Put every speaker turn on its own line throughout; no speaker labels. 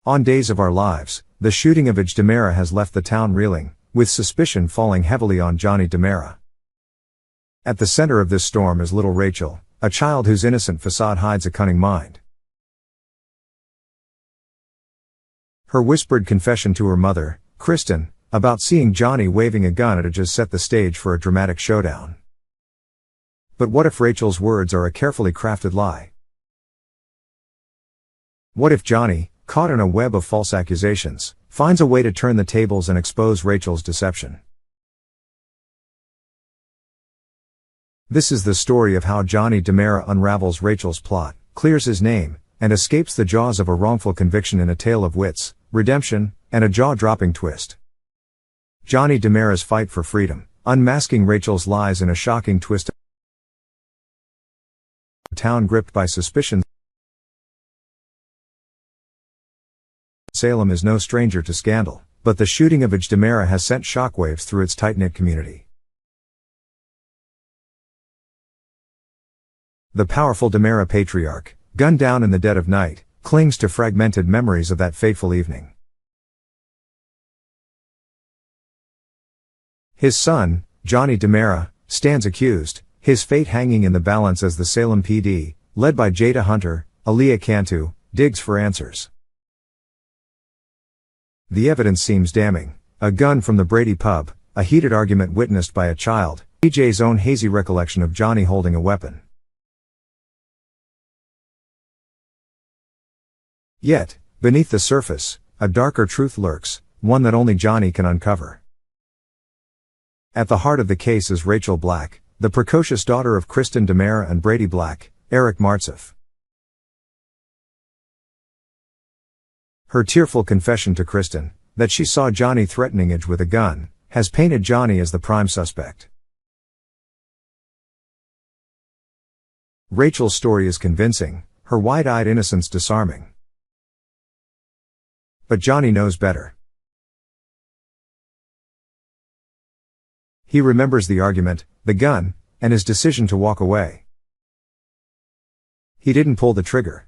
On Days of Our Lives, the shooting of DeMera has left the town reeling, with suspicion falling heavily on Johnny DeMera. At the center of this storm is little Rachel, a child whose innocent facade hides a cunning mind. Her whispered confession to her mother, Kristen, about seeing Johnny waving a gun at her just set the stage for a dramatic showdown. But what if Rachel's words are a carefully crafted lie? What if Johnny, caught in a web of false accusations, finds a way to turn the tables and expose Rachel's deception? This is the story of how Johnny DeMera unravels Rachel's plot, clears his name, and escapes the jaws of a wrongful conviction in a tale of wits, redemption, and a jaw-dropping twist. Johnny DeMera's fight for freedom, unmasking Rachel's lies in a shocking twist. A town gripped by suspicion. Salem is no stranger to scandal, but the shooting of DeMera has sent shockwaves through its tight-knit community. The powerful DeMera patriarch, gunned down in the dead of night, clings to fragmented memories of that fateful evening. His son, Johnny DeMera, stands accused, his fate hanging in the balance as the Salem PD, led by Jada Hunter, Aaliyah Cantu, digs for answers. The evidence seems damning: a gun from the Brady pub, a heated argument witnessed by a child, EJ's own hazy recollection of Johnny holding a weapon. Yet, beneath the surface, a darker truth lurks, one that only Johnny can uncover. At the heart of the case is Rachel Black, the precocious daughter of Kristen DeMera and Brady Black, Eric Martseff. Her tearful confession to Kristen, that she saw Johnny threatening Edge with a gun, has painted Johnny as the prime suspect. Rachel's story is convincing, her wide-eyed innocence disarming. But Johnny knows better. He remembers the argument, the gun, and his decision to walk away. He didn't pull the trigger.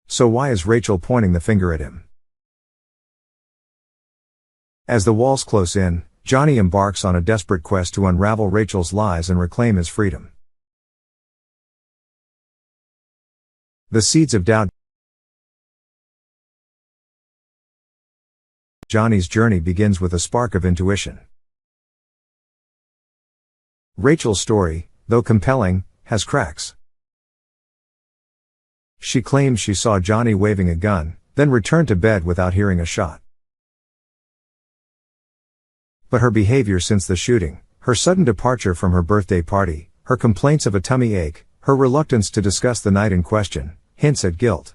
So why is Rachel pointing the finger at him? As the walls close in, Johnny embarks on a desperate quest to unravel Rachel's lies and reclaim his freedom. The seeds of doubt. Johnny's journey begins with a spark of intuition. Rachel's story, though compelling, has cracks. She claims she saw Johnny waving a gun, then returned to bed without hearing a shot. But her behavior since the shooting, her sudden departure from her birthday party, her complaints of a tummy ache, her reluctance to discuss the night in question, hints at guilt.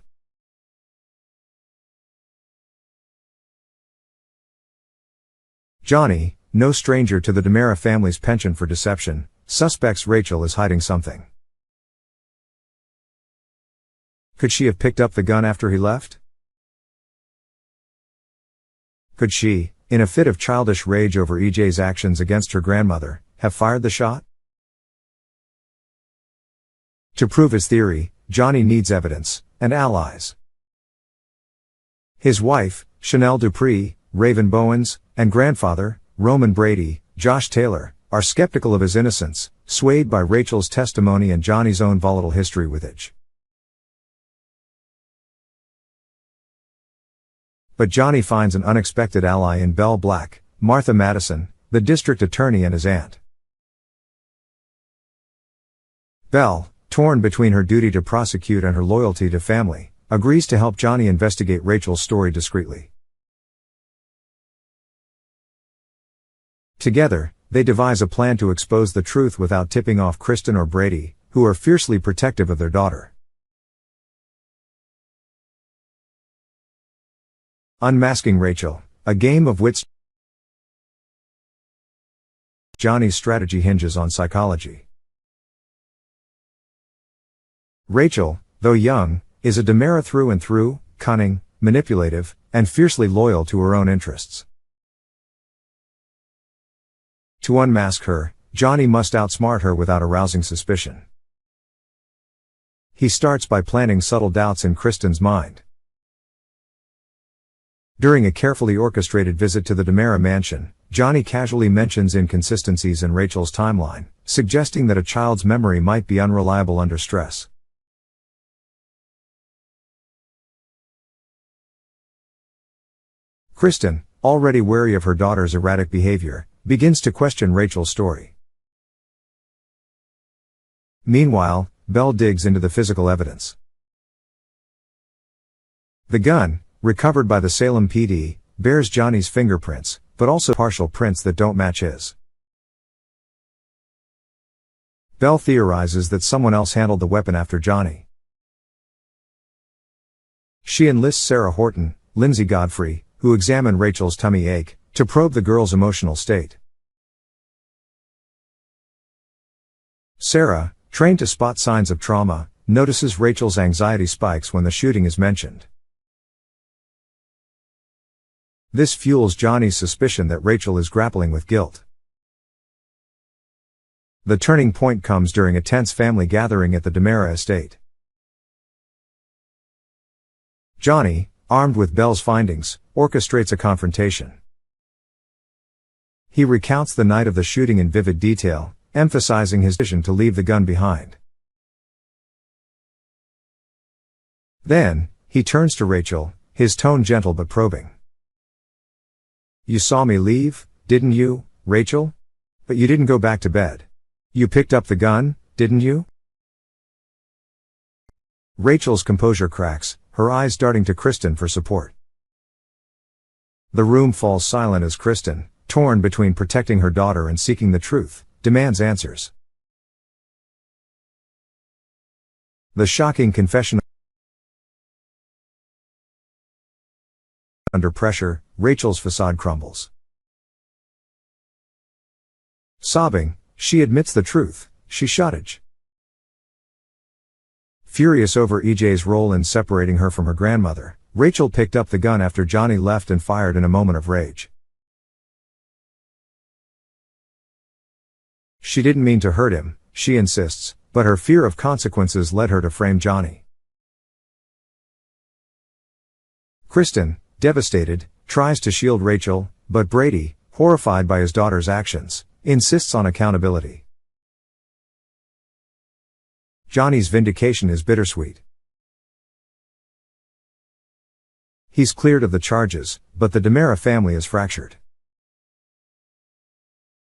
Johnny, no stranger to the DeMera family's penchant for deception, suspects Rachel is hiding something. Could she have picked up the gun after he left? Could she, in a fit of childish rage over EJ's actions against her grandmother, have fired the shot? To prove his theory, Johnny needs evidence, and allies. His wife, Chanel Dupree, Raven Bowens, and grandfather, Roman Brady, Josh Taylor, are skeptical of his innocence, swayed by Rachel's testimony and Johnny's own volatile history with EJ. But Johnny finds an unexpected ally in Belle Black, Martha Madison, the district attorney, and his aunt. Belle, torn between her duty to prosecute and her loyalty to family, agrees to help Johnny investigate Rachel's story discreetly. Together, they devise a plan to expose the truth without tipping off Kristen or Brady, who are fiercely protective of their daughter. Unmasking Rachel, a game of wits. Johnny's strategy hinges on psychology. Rachel, though young, is a DeMera through and through, cunning, manipulative, and fiercely loyal to her own interests. To unmask her, Johnny must outsmart her without arousing suspicion. He starts by planting subtle doubts in Kristen's mind. During a carefully orchestrated visit to the DiMera mansion, Johnny casually mentions inconsistencies in Rachel's timeline, suggesting that a child's memory might be unreliable under stress. Kristen, already wary of her daughter's erratic behavior, begins to question Rachel's story. Meanwhile, Belle digs into the physical evidence. The gun, recovered by the Salem PD, bears Johnny's fingerprints, but also partial prints that don't match his. Belle theorizes that someone else handled the weapon after Johnny. She enlists Sarah Horton, Lindsay Godfrey, who examine Rachel's tummy ache, to probe the girl's emotional state. Sarah, trained to spot signs of trauma, notices Rachel's anxiety spikes when the shooting is mentioned. This fuels Johnny's suspicion that Rachel is grappling with guilt. The turning point comes during a tense family gathering at the DiMera estate. Johnny, armed with Belle's findings, orchestrates a confrontation. He recounts the night of the shooting in vivid detail, emphasizing his decision to leave the gun behind. Then, he turns to Rachel, his tone gentle but probing. "You saw me leave, didn't you, Rachel? But you didn't go back to bed. You picked up the gun, didn't you?" Rachel's composure cracks, her eyes darting to Kristen for support. The room falls silent as Kristen, torn between protecting her daughter and seeking the truth, demands answers. The shocking confession. Under pressure, Rachel's facade crumbles. Sobbing, she admits the truth: she shot EJ. Furious over EJ's role in separating her from her grandmother, Rachel picked up the gun after Johnny left and fired in a moment of rage. She didn't mean to hurt him, she insists, but her fear of consequences led her to frame Johnny. Kristen, devastated, tries to shield Rachel, but Brady, horrified by his daughter's actions, insists on accountability. Johnny's vindication is bittersweet. He's cleared of the charges, but the DiMera family is fractured.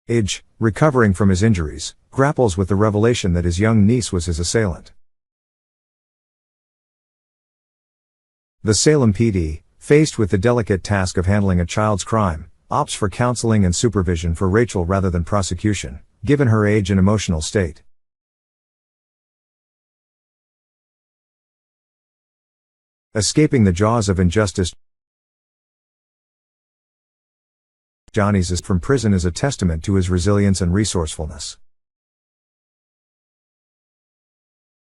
EJ, recovering from his injuries, grapples with the revelation that his young niece was his assailant. The Salem PD, faced with the delicate task of handling a child's crime, opts for counseling and supervision for Rachel rather than prosecution, given her age and emotional state. Escaping the jaws of injustice, Johnny's escape from prison is a testament to his resilience and resourcefulness.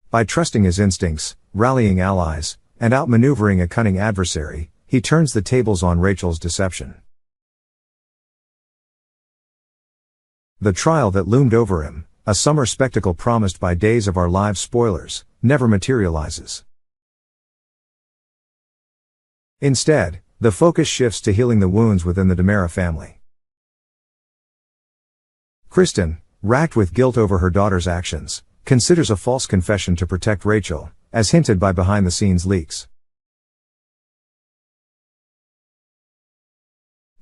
By trusting his instincts, rallying allies, and outmaneuvering a cunning adversary, he turns the tables on Rachel's deception. The trial that loomed over him, a summer spectacle promised by Days of Our Lives spoilers, never materializes. Instead, the focus shifts to healing the wounds within the DiMera family. Kristen, racked with guilt over her daughter's actions, considers a false confession to protect Rachel, as hinted by behind-the-scenes leaks.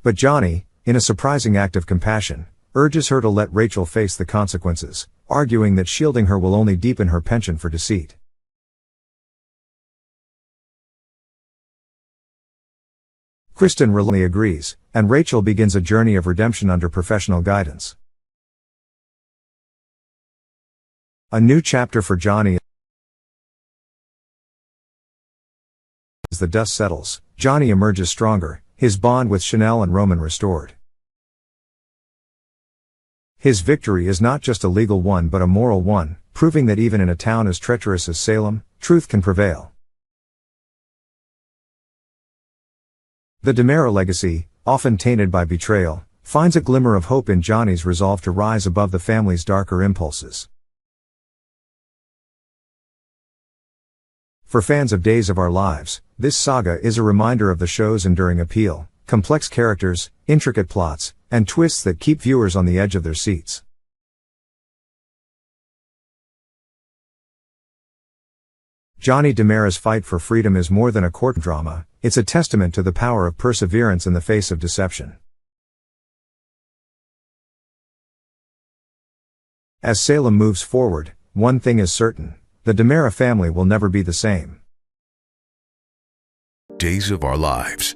But Johnny, in a surprising act of compassion, urges her to let Rachel face the consequences, arguing that shielding her will only deepen her penchant for deceit. Kristen reluctantly agrees, and Rachel begins a journey of redemption under professional guidance. A new chapter for Johnny. As the dust settles, Johnny emerges stronger, his bond with Chanel and Roman restored. His victory is not just a legal one but a moral one, proving that even in a town as treacherous as Salem, truth can prevail. The DiMera legacy, often tainted by betrayal, finds a glimmer of hope in Johnny's resolve to rise above the family's darker impulses. For fans of Days of Our Lives, this saga is a reminder of the show's enduring appeal, complex characters, intricate plots, and twists that keep viewers on the edge of their seats. Johnny DiMera's fight for freedom is more than a court drama, it's a testament to the power of perseverance in the face of deception. As Salem moves forward, one thing is certain: the DiMera family will never be the same.
Days of Our Lives.